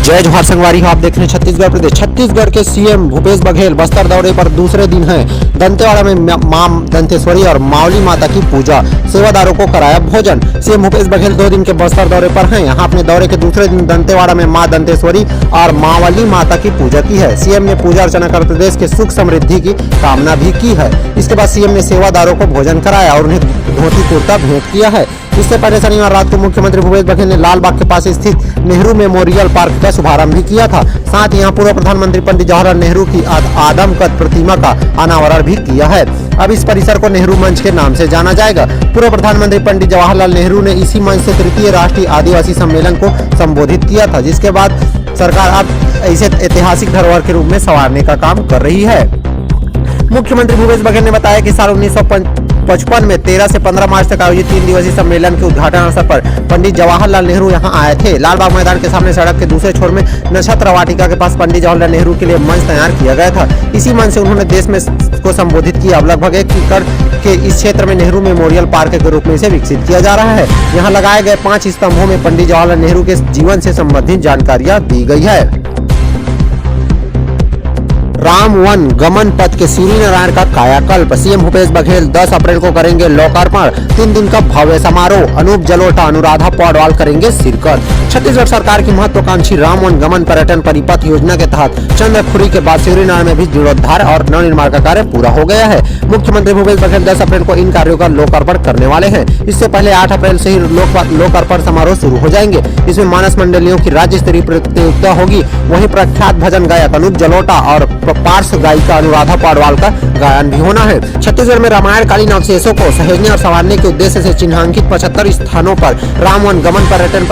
जय जोहार संगवारी, आप देख रहे हैं छत्तीसगढ़ प्रदेश। छत्तीसगढ़ के सीएम भूपेश बघेल बस्तर दौरे पर दूसरे दिन हैं। दंतेवाड़ा में मां दंतेश्वरी और मावली माता की पूजा, सेवादारों को कराया भोजन। सीएम भूपेश बघेल 2 दिन के बस्तर दौरे पर हैं। यहां अपने दौरे के दूसरे दिन दंतेवाड़ा में मां दंतेश्वरी और मावली माता की पूजा की है। सीएम ने पूजा अर्चना कर प्रदेश के सुख समृद्धि की कामना भी की है। इसके बाद सीएम ने सेवादारों को भोजन कराया और उन्हें धोती कुर्ता भेंट किया है। इससे पहले शनिवार रात को मुख्यमंत्री भूपेश बघेल ने लाल बाग के पास स्थित नेहरू मेमोरियल पार्क का शुभारंभ भी किया था। साथ ही यहाँ पूर्व प्रधानमंत्री पंडित जवाहरलाल नेहरू की आदमकद प्रतिमा का अनावरण भी किया है। अब इस परिसर को नेहरू मंच के नाम से जाना जाएगा। पूर्व प्रधानमंत्री पंडित जवाहरलाल नेहरू ने इसी मंच से तृतीय राष्ट्रीय आदिवासी सम्मेलन को संबोधित किया था, जिसके बाद सरकार अब इसे ऐतिहासिक धरोहर के रूप में संवारने का काम कर रही है। मुख्यमंत्री भूपेश बघेल ने बताया कि साल 1955 में 13 से 15 मार्च तक आयोजित 3 दिवसीय सम्मेलन के उद्घाटन अवसर पर पंडित जवाहरलाल नेहरू यहां आए थे। लालबाग मैदान के सामने सड़क के दूसरे छोर में नक्षत्र वाटिका के पास पंडित जवाहरलाल नेहरू के लिए मंच तैयार किया गया था। इसी मंच से उन्होंने देश में को संबोधित किया। अब लगभग 1 एकड़ के इस क्षेत्र में नेहरू मेमोरियल पार्क के रूप में इसे विकसित किया जा रहा है। यहाँ लगाए गए 5 स्तंभों में पंडित जवाहरलाल नेहरू के जीवन से संबंधित जानकारियां दी गई है। राम वन गमन पथ के सूर्यनारायण का कायाकल्प, सीएम भूपेश बघेल 10 अप्रैल को करेंगे लोकार्पण। 3 दिन का भव्य समारोह, अनूप जलोटा अनुराधा पौडवाल करेंगे शिरकत। छत्तीसगढ़ सरकार की महत्वाकांक्षी राम वन गमन पर्यटन परिपथ योजना के तहत चंद्रखुरी के बाद सूर्यनारायण में भी जीर्णोद्धार और नवनिर्माण का कार्य पूरा हो गया है। मुख्यमंत्री भूपेश बघेल 10 अप्रैल को इन कार्यों का लोकार्पण करने वाले हैं। इससे पहले 8 अप्रैल से ही लोकार्पण समारोह शुरू हो जाएंगे। इसमें मानस मंडलियों की राज्य स्तरीय प्रतियोगिता होगी। वहीं प्रख्यात भजन गायक अनूप जलोटा और पार्श्व गायिका अनुराधा पौडवाल का गायन भी होना है। छत्तीसगढ़ में रामायणकालीन अवशेषों को सहेजने और संवारने के उद्देश्य से चिन्हांकित 75 स्थानों पर राम वन गमन पर्यटन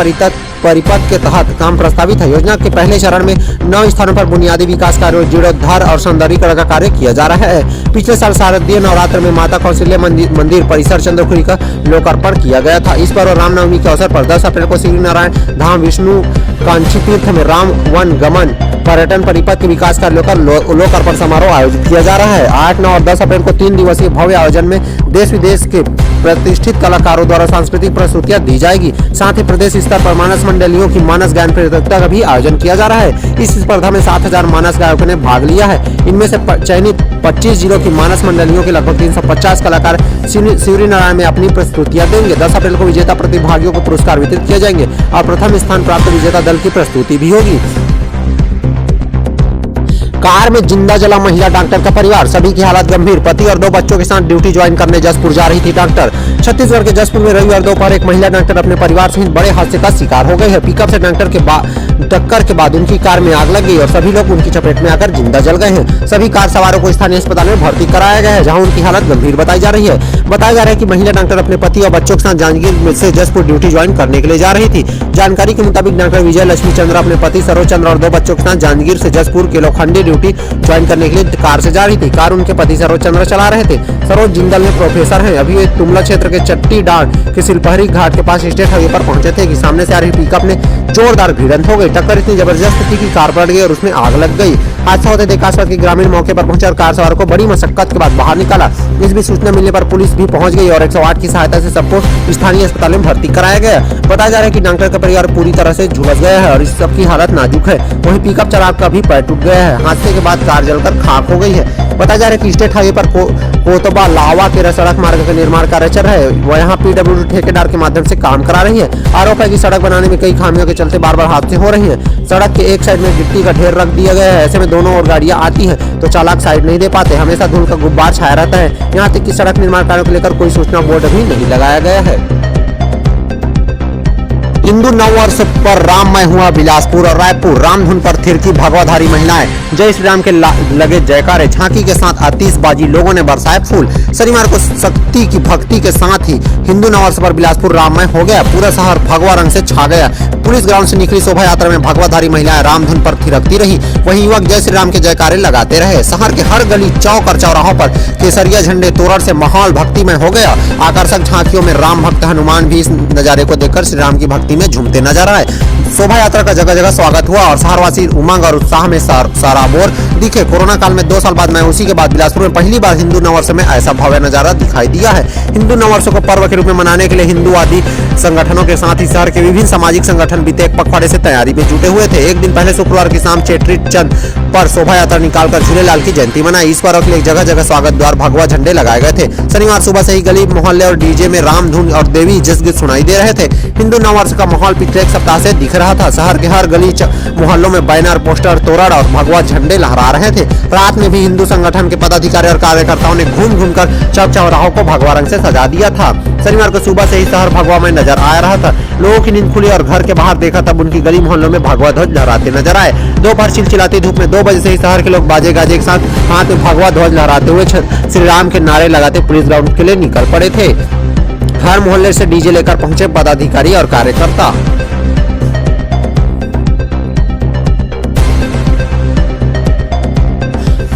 परिपथ के तहत काम प्रस्तावित है। योजना के पहले चरण में 9 स्थानों पर बुनियादी विकास कार्यों, जीर्णोद्धार और सौंदर्यीकरण का कार्य किया जा रहा है। पिछले साल शारदीय नवरात्र में माता कौशल्या मंदिर परिसर चंद्रखुरी का लोकार्पण किया गया था। इस पर रामनवमी के अवसर पर 10 अप्रैल को श्री नारायण धाम विष्णु कांची तीर्थ में राम वन गमन पर्यटन परिपथ के विकास कार्यों का लोकार्पण समारोह आयोजित किया जा रहा है। 8, 9 और 10 अप्रैल को 3 दिवसीय भव्य आयोजन में देश विदेश के प्रतिष्ठित कलाकारों द्वारा सांस्कृतिक प्रस्तुतियां दी जाएगी। साथ ही प्रदेश स्तर पर मानस मंडलियों की मानस गायन प्रतियोगिता का भी आयोजन किया जा रहा है। इस स्पर्धा में 7000 मानस गायकों ने भाग लिया है। इनमें से चयनित 25 जिलों की मानस मंडलियों के लगभग 350 कलाकार सूर्यनारायण में अपनी प्रस्तुतियां देंगे। 10 अप्रैल को विजेता प्रतिभागियों को पुरस्कार वितरित किए जाएंगे और प्रथम स्थान प्राप्त विजेता दल की प्रस्तुति भी होगी। कार में जिंदा जला महिला डॉक्टर का परिवार, सभी की हालत गंभीर। पति और 2 बच्चों के साथ ड्यूटी ज्वाइन करने जसपुर जा रही थी डॉक्टर। छत्तीसगढ़ के जसपुर में रविवार दोपहर एक महिला डॉक्टर अपने परिवार सहित बड़े हादसे का शिकार हो गई है। पिकअप से डॉक्टर के टक्कर के बाद उनकी कार में आग लग गई और सभी लोग उनकी चपेट में आकर जिंदा जल गए हैं। सभी कार सवारों को स्थानीय अस्पताल में भर्ती कराया गया है, जहां उनकी हालत गंभीर बताई जा रही है। बताया जा रहा है कि महिला डॉक्टर अपने पति और बच्चों के साथ जांजगीर से जसपुर ड्यूटी ज्वाइन करने के लिए जा रही थी। जानकारी के मुताबिक डॉक्टर विजय लक्ष्मी चंद्र अपने पति सरोज चंद्र और 2 बच्चों के साथ जांजगीर से जसपुर के लोखंडी ड्यूटी ज्वाइन करने के लिए कार से जा रही थी। कार उनके पति सरोज चंद्र चला रहे थे। सरोज जिंदल में प्रोफेसर हैं। अभी वे तुमला क्षेत्र के चट्टी डांड के सिलपहरी घाट के पास स्टेट हाईवे पर पहुंचे थे कि सामने से आ रही पिकअप ने जोरदार भिड़ंत हो गई। टक्कर इतनी जबरदस्त थी कि कार पलट गई और उसमें आग लग गई। हादसा होते देख आसपास के ग्रामीण मौके पर पहुंचे और कार सवारों को बड़ी मशक्कत के बाद बाहर निकाला। इस बीच सूचना मिलने पर पुलिस भी पहुंच गई और 108 की सहायता से सबको स्थानीय अस्पताल में भर्ती कराया गया। बताया जा रहा है कि डॉक्टर का परिवार पूरी तरह से झुलस गया है और इस सबकी हालत नाजुक है। वहीं पिकअप चालक का भी पैर टूट गया है। हादसे के बाद कार जलकर खाक हो गई है। बताया जा रहा है कि स्टेट हाईवे पर कोतबा लावा के सड़क मार्ग का निर्माण कार्य चल रहा है। वह यहाँ PWD ठेकेदार के माध्यम से काम करा रही है। आरोप है कि सड़क बनाने में कई खामियों के चलते बार-बार हादसे हो रहे हैं। सड़क के एक साइड में गिट्टी का ढेर रख दिया गया है। ऐसे में दोनों ओर गाड़ियां आती हैं तो चालक साइड नहीं दे पाते। हमेशा धूल का गुब्बार छाया रहता है। यहाँ तक कि सड़क निर्माण कार्यों को लेकर कोई सूचना बोर्ड भी नहीं लगाया गया है। हिंदू नववर्ष पर राममय हुआ बिलासपुर और रायपुर। रामधुन पर थिरकी भगवाधारी महिलाएं, जय श्री राम के लगे जयकारे। झांकी के साथ आतिशबाजी, लोगों ने बरसाए फूल। शनिवार को शक्ति की भक्ति के साथ ही हिंदू नववर्ष पर बिलासपुर राममय हो गया। पूरा शहर भगवा रंग से छा गया। पुलिस ग्राउंड से निकली शोभा यात्रा में भगवाधारी महिलाएं रामधुन पर थिरकती रही। वहीं युवक जय श्री राम के जयकारे लगाते रहे। शहर के हर गली, चौक और चौराहों पर केसरिया झंडे तोरण से माहौल भक्तिमय हो गया। आकर्षक झांकियों में राम भक्त हनुमान भी इस नजारे को देखकर श्री राम की भक्ति खुशी में झूमते नजर आए। शोभा यात्रा का जगह जगह स्वागत हुआ और शहरवासी उमंग और उत्साह में सराबोर दिखे। कोरोना काल में 2 साल बाद मायूसी के बाद बिलासपुर में पहली बार हिंदू नववर्ष में ऐसा भव्य नजारा दिखाई दिया है। हिंदू नववर्ष को पर्व के रूप में मनाने के लिए हिंदूवादी संगठनों के साथ ही शहर के विभिन्न सामाजिक संगठन बीते एक पखवाड़े से तैयारी में जुटे हुए थे। एक दिन पहले शुक्रवार की शाम चेट्री चंद पर शोभा यात्रा निकालकर झूलेलाल की जयंती मनाई। इस पर्व के लिए जगह जगह स्वागत द्वार भगवा झंडे लगाए गए थे। शनिवार सुबह से ही गली मोहल्ले और डीजे में राम धुन और देवी जस गीत सुनाई दे रहे थे। हिंदू नववर्ष का माहौल पिछले एक सप्ताह से दिख रहा था। शहर के हर गली मोहल्लों में बैनर, पोस्टर, तोरण और भगवा झंडे लहरा रहे थे। रात में भी हिंदू संगठन के पदाधिकारी और कार्यकर्ताओं ने घूम घूम कर चौक चौराहों को भगवा रंग से सजा दिया था। शनिवार को सुबह से ही शहर भगवा में नजर आ रहा था। लोगों की नींद खुली और घर के बाहर देखा तब उनकी गली मोहल्लों में भगवा ध्वज लहराते नजर आए। दोपहर चिलचिलाती धूप में 2 बजे से ही शहर के लोग बाजे गाजे के साथ हाथ में भगवा ध्वज लहराते हुए श्री राम के नारे लगाते पुलिस ग्राउंड के लिए निकल पड़े थे। हर मोहल्ले से डीजे लेकर पहुंचे पदाधिकारी और कार्यकर्ता।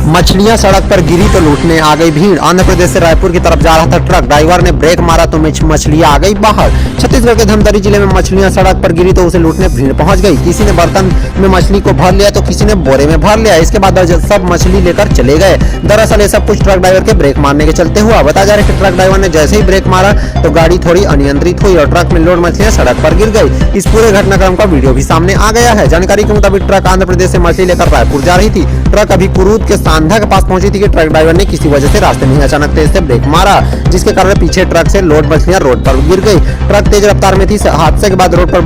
मछलियां सड़क पर गिरी तो लूटने आ गई भीड़। आंध्र प्रदेश से रायपुर की तरफ जा रहा था ट्रक, ड्राइवर ने ब्रेक मारा तो मछलियां आ गई बाहर। छत्तीसगढ़ के धमतरी जिले में मछलियां सड़क पर गिरी तो उसे लूटने भीड़ पहुंच गई। किसी ने बर्तन में मछली को भर लिया तो किसी ने बोरे में भर लिया। इसके बाद सब मछली लेकर चले गए। दरअसल ये सब कुछ ट्रक ड्राइवर के ब्रेक मारने के चलते हुआ। बताया जा रहा है कि ट्रक ड्राइवर ने जैसे ही ब्रेक मारा तो गाड़ी थोड़ी अनियंत्रित हुई और ट्रक में लोड मछलियां सड़क पर गिर गई। इस पूरे घटनाक्रम का वीडियो भी सामने आ गया है। जानकारी के मुताबिक ट्रक आंध्र प्रदेश से मछली लेकर रायपुर जा रही थी। ट्रक अभी कुरूद के सांधा के पास पहुंची थी कि ट्रक ड्राइवर ने किसी वजह से रास्ते में अचानक तेज से ब्रेक मारा, जिसके कारण पीछे ट्रक से लोड मछलियां रोड पर गिर गई। ट्रक तेज रफ्तार में थी। हादसे के बाद रोड पर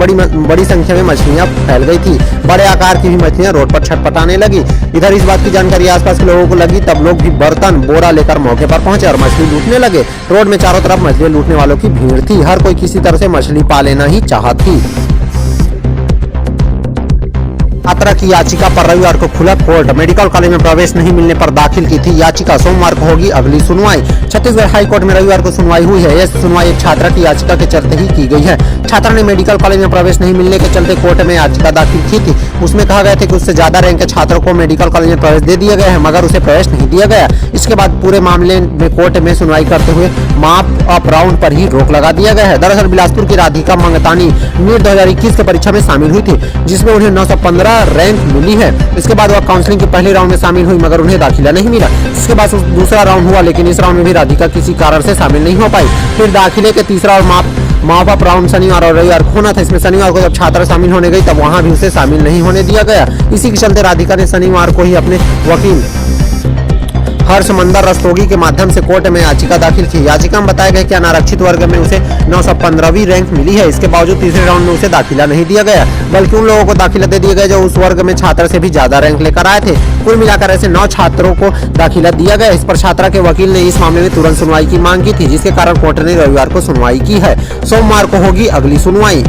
बड़ी संख्या में मछलियां फैल गई थी। बड़े आकार की भी मछलियां रोड पर छटपटाने लगी। इधर इस बात की जानकारी आसपास के लोगों को लगी तब लोग भी बर्तन बोरा लेकर मौके पर पहुंचे और मछली लूटने लगे। रोड में चारों तरफ मछली लूटने वालों की भीड़ थी। हर कोई किसी तरह से मछली पा लेना ही चाहती थी। छात्रा की याचिका पर रविवार को खुला कोर्ट। मेडिकल कॉलेज में प्रवेश नहीं मिलने पर दाखिल की थी याचिका। सोमवार को होगी अगली सुनवाई। छत्तीसगढ़ हाई कोर्ट में रविवार को सुनवाई हुई है। यह सुनवाई एक छात्रा की याचिका के चलते ही की गई है। छात्रा ने मेडिकल कॉलेज में प्रवेश नहीं मिलने के चलते कोर्ट में याचिका दाखिल की थी। उसमें कहा गया था कि उससे ज्यादा रैंक के छात्रों को मेडिकल कॉलेज में प्रवेश दे दिया गया है, मगर उसे प्रवेश नहीं दिया गया। इसके बाद पूरे मामले में कोर्ट में सुनवाई करते हुए माप अप राउंड पर ही रोक लगा दिया गया है। दरअसल बिलासपुर की राधिका मंगतानी नीट 2021 की परीक्षा में शामिल हुई थी, जिसमें उन्हें 915 रैंक मिली है। इसके बाद वह काउंसलिंग के पहले राउंड में शामिल हुई, मगर उन्हें दाखिला नहीं मिला। इसके बाद दूसरा राउंड हुआ, लेकिन इस राउंड में भी राधिका किसी कारण से शामिल नहीं हो पाई। फिर दाखिले के तीसरा और माप अप राउंड शनिवार और रविवार होना था। इसमें शनिवार को जब छात्रा शामिल होने गई तब वहां भी उसे शामिल नहीं होने दिया गया। इसी के चलते राधिका ने शनिवार को ही अपने वकील हर्षमंदर रस्तोगी के माध्यम से कोर्ट में याचिका दाखिल की। याचिका में बताया गया कि अनारक्षित वर्ग में उसे 915वीं रैंक मिली है। इसके बावजूद तीसरे राउंड में उसे दाखिला नहीं दिया गया, बल्कि उन लोगों को दाखिला दे दिया गया जो उस वर्ग में छात्र से भी ज्यादा रैंक लेकर आए थे। कुल मिलाकर ऐसे 9 छात्रों को दाखिला दिया गया। इस पर छात्रा के वकील ने इस मामले में तुरंत सुनवाई की मांग की थी, जिसके कारण कोर्ट ने रविवार को सुनवाई की है। सोमवार को होगी अगली सुनवाई।